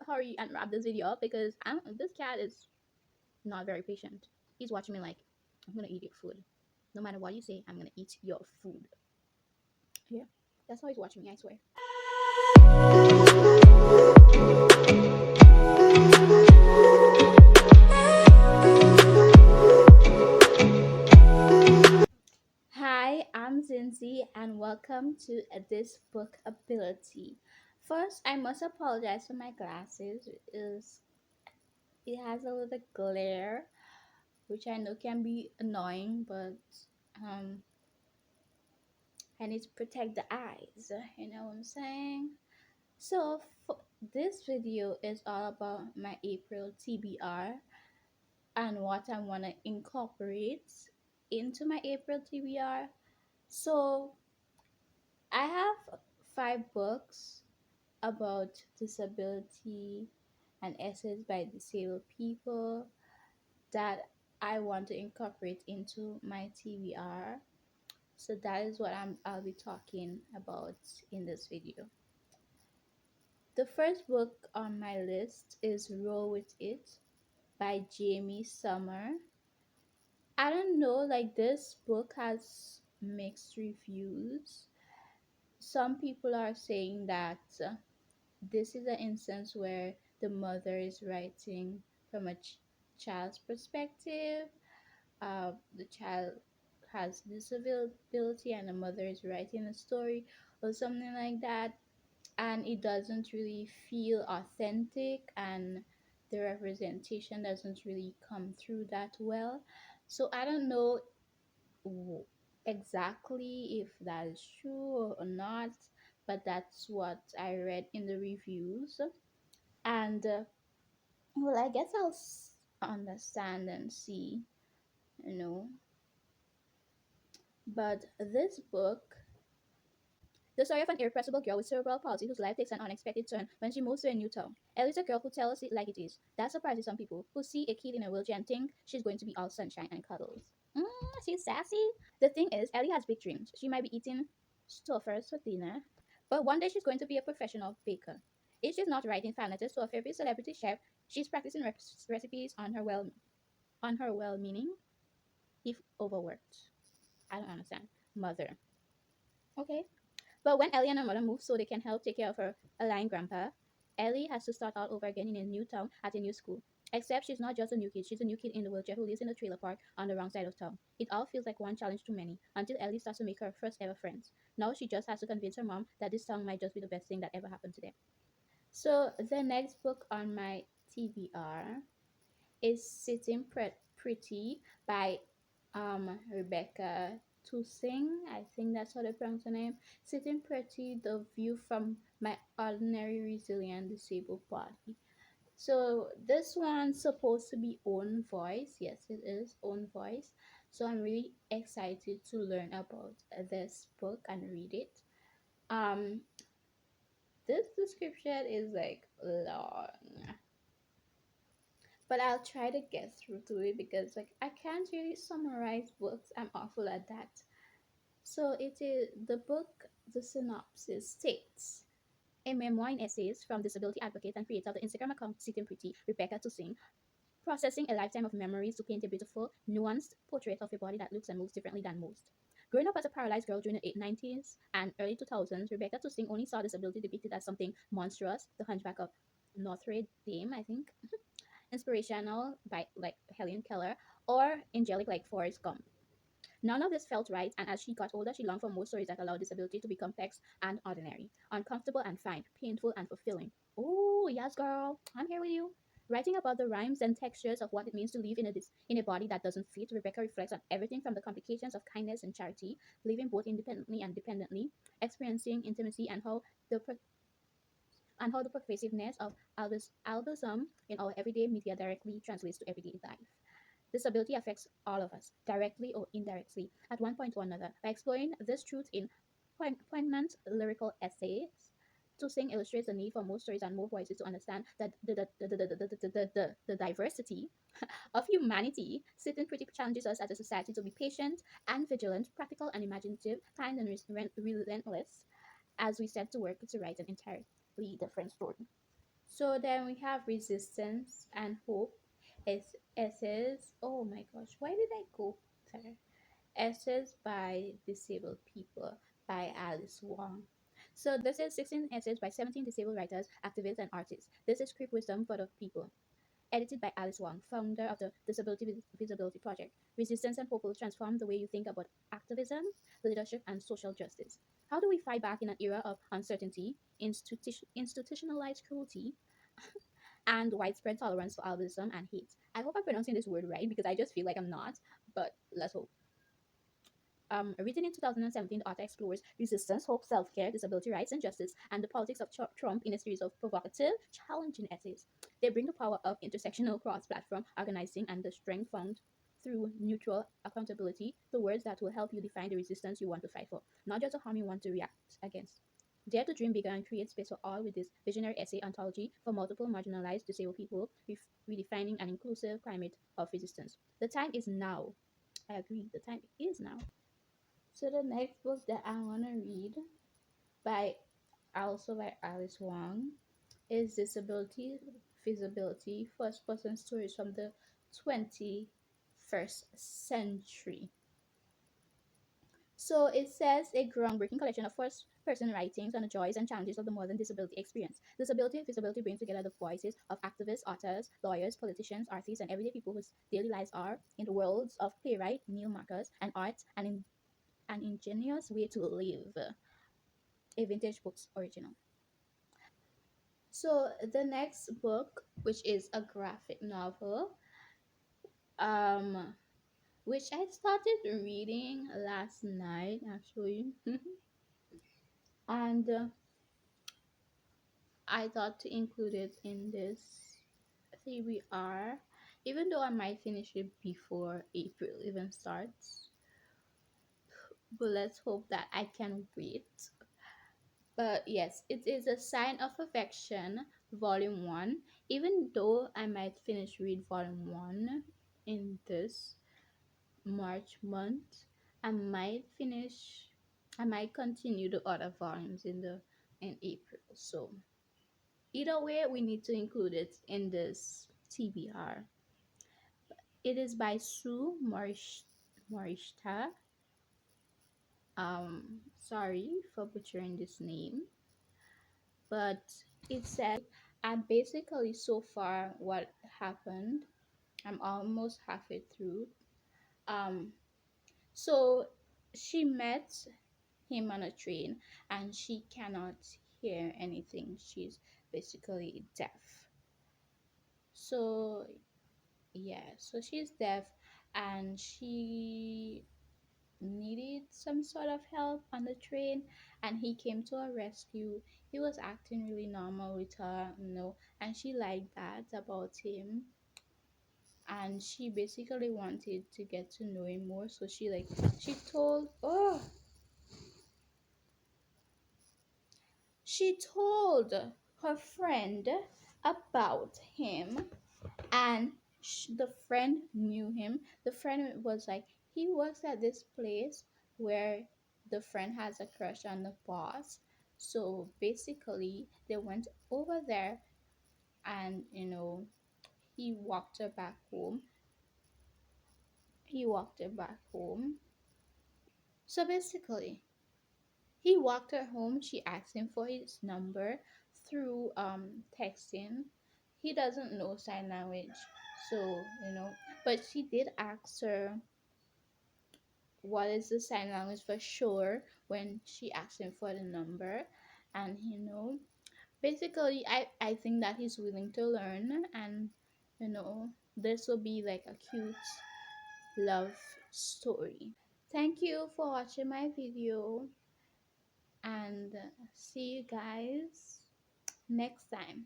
hurry and wrap this video up because this cat is not very patient. He's watching me like, I'm gonna eat your food. No matter what you say, I'm gonna eat your food. Yeah, that's how he's watching me, I swear. Hi, I'm Zinzi, and welcome to this book ability. First, I must apologize for my glasses. It has a little glare, which I know can be annoying, but um, I need to protect the eyes. You know what I'm saying? So, this video is all about my April TBR and what I want to incorporate into my April TBR. So, I have 5 books about disability and essays by disabled people that I want to incorporate into my TBR. So that is what I'll be talking about in this video. The first book on my list is Roll With It by Jamie Summer. I don't know, like this book has mixed reviews. Some people are saying that this is an instance where the mother is writing from a child's perspective. The child has disability and the mother is writing a story or something like that, and it doesn't really feel authentic, and the representation doesn't really come through that well. So I don't know w- exactly if that is true or not, but that's what I read in the reviews. And well, I guess I'll understand and see, you know. But this book, the story of an irrepressible girl with cerebral palsy whose life takes an unexpected turn when she moves to a new town. Ellie's a girl who tells it like it is. That surprises some people who see a kid in a wheelchair and think she's going to be all sunshine and cuddles. Mm, she's sassy. The thing is, Ellie has big dreams. She might be eating Stouffer's for dinner, but one day she's going to be a professional baker. If she's not writing fan letters to her favorite celebrity chef, she's practicing recipes on her well-meaning, if overworked. I don't understand. Mother. Okay. But when Ellie and her mother move so they can help take care of her aligned grandpa, Ellie has to start all over again in a new town at a new school. Except she's not just a new kid, she's a new kid in the wheelchair who lives in a trailer park on the wrong side of town. It all feels like one challenge too many, until Ellie starts to make her first ever friends. Now she just has to convince her mom that this town might just be the best thing that ever happened to them. So the next book on my TBR is Sitting Pretty by Rebecca Tusing. I think that's how they pronounce her name. Sitting Pretty, the view from my ordinary resilient disabled body. So this one's supposed to be own voice. Yes, it is own voice. So I'm really excited to learn about this book and read it. Um, this description is like long, but I'll try to get through to it because like I can't really summarize books. I'm awful at that. So it is the book. The synopsis states: a memoir in essays from disability advocate and creator of the Instagram account Sitting Pretty, Rebecca Tusing, processing a lifetime of memories to paint a beautiful, nuanced portrait of a body that looks and moves differently than most. Growing up as a paralyzed girl during the 90s and early 2000s, Rebecca Tusing only saw disability depicted as something monstrous, the Hunchback of Notre Dame, I think, inspirational by like Helen Keller, or angelic like Forrest Gump. None of this felt right, and as she got older, she longed for more stories that allowed disability to be complex and ordinary, uncomfortable and fine, painful and fulfilling. Oh, yes, girl, I'm here with you. Writing about the rhymes and textures of what it means to live in a body that doesn't fit, Rebecca reflects on everything from the complications of kindness and charity, living both independently and dependently, experiencing intimacy, and how the pervasiveness of albism in our everyday media directly translates to everyday life. Disability affects all of us, directly or indirectly, at one point or another. By exploring this truth in poignant lyrical essays, Tusing illustrates the need for more stories and more voices to understand that the diversity of humanity. Sitting Pretty challenges us as a society to be patient and vigilant, practical and imaginative, kind and relentless as we set to work to write an entirely different story. So then we have resistance and hope. Essays. Oh my gosh, why did I go there? Essays by Disabled People by Alice Wong. So this is 16 essays by 17 disabled writers, activists, and artists. This is script wisdom for the people. Edited by Alice Wong, founder of the Disability Visibility Project. Resistance and hope will transform the way you think about activism, leadership, and social justice. How do we fight back in an era of uncertainty, institutionalized cruelty, and widespread tolerance for albinism and hate? I hope I'm pronouncing this word right because I just feel like I'm not, but let's hope. Written in 2017, the author explores resistance, hope, self care, disability rights, and justice, and the politics of Trump in a series of provocative, challenging essays. They bring the power of intersectional cross platform organizing and the strength found through neutral accountability to words that will help you define the resistance you want to fight for, not just the harm you want to react against. Dare to dream bigger and create space for all with this visionary essay anthology for multiple marginalized disabled people, redefining an inclusive climate of resistance. The time is now. I agree, the time is now. So the next book that I want to read by also by Alice Wong is Disability Feasibility First Person Stories from the 21st Century. So it says a groundbreaking collection of first person writings on the joys and challenges of the modern disability experience. Disability and Feasibility brings together the voices of activists, authors, lawyers, politicians, artists, and everyday people whose daily lives are in the worlds of playwright Neil Marcus and art and in an ingenious way to live, a vintage book's original. So the next book, which is a graphic novel, um, which I started reading last night actually, and I thought to include it in this TBR, even though I might finish it before April even starts. But let's hope that I can wait. But yes, it is A Sign of Affection, Volume 1. Even though I might finish read Volume 1 in this March month, I might finish, I might continue the other volumes in April. So either way, we need to include it in this TBR. It is by Sue Morishta. Sorry for butchering this name, but it says, and basically so far what happened, I'm almost halfway through. um so she met him on a train and she cannot hear anything. She's basically deaf. So yeah, so she's deaf and she needed some sort of help on the train, and he came to her rescue. He was acting really normal with her, and she liked that about him, and she basically wanted to get to know him more. So she told she told her friend about him, and the friend knew him. The friend was like, he works at this place where the friend has a crush on the boss. So basically they went over there, and he walked her back home. So basically he walked her home. She asked him for his number through texting. He doesn't know sign language, so but she did ask her what is the sign language for sure when she asked him for the number. And basically I think that he's willing to learn, and this will be like a cute love story. Thank you for watching my video, and see you guys next time.